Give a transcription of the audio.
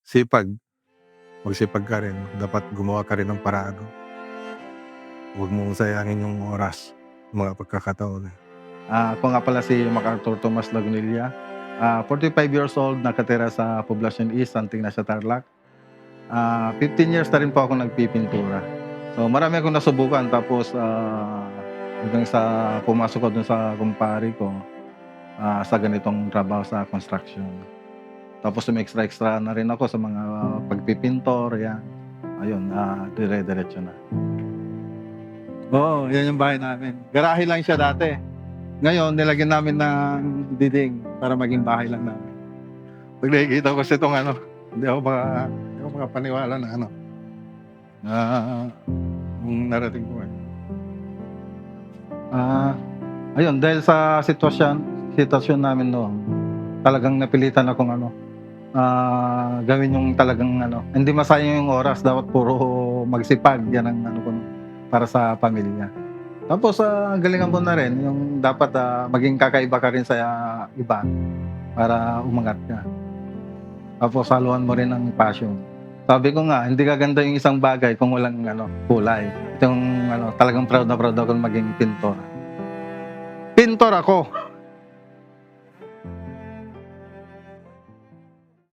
Sipag, magsipag ka rin, dapat gumawa ka rin ng paraan. Huwag mong sayangin yung oras, mga pagkakataon. Ako nga pala si MacArthur Tomas Lagunilla, 45 years old, nakatira sa Poblacion East, Santing Nasa, Tarlac. 15 years na rin po ako nagpipintura. So marami akong nasubukan tapos, hanggang sa pumasok ako dun sa kumpare ko, sa ganitong trabaho sa construction. Tapos extra na rin ako sa mga pagpipintor, yan. Ayun, dire-diretso na. Oo, yan yung bahay namin. Garahe lang siya dati. Ngayon, nilagyan namin ng diding para maging bahay lang namin. Pag nakikita ko kasi itong hindi ako makapaniwala na na yung narating ko eh. Ayun, dahil sa sitwasyon namin noon, talagang napilitan akong gawin yung talagang hindi masayang yung oras, dapat puro magsipag, yan ang ko para sa pamilya. Tapos, galingan mo na rin yung dapat, maging kakaiba ka rin sa iba para umangat ka. Tapos haluan mo rin ng passion. Sabi ko nga, hindi gaganda yung isang bagay kung walang kulay. Ito yung talagang proud na proud ako maging pintor. Pintor ako.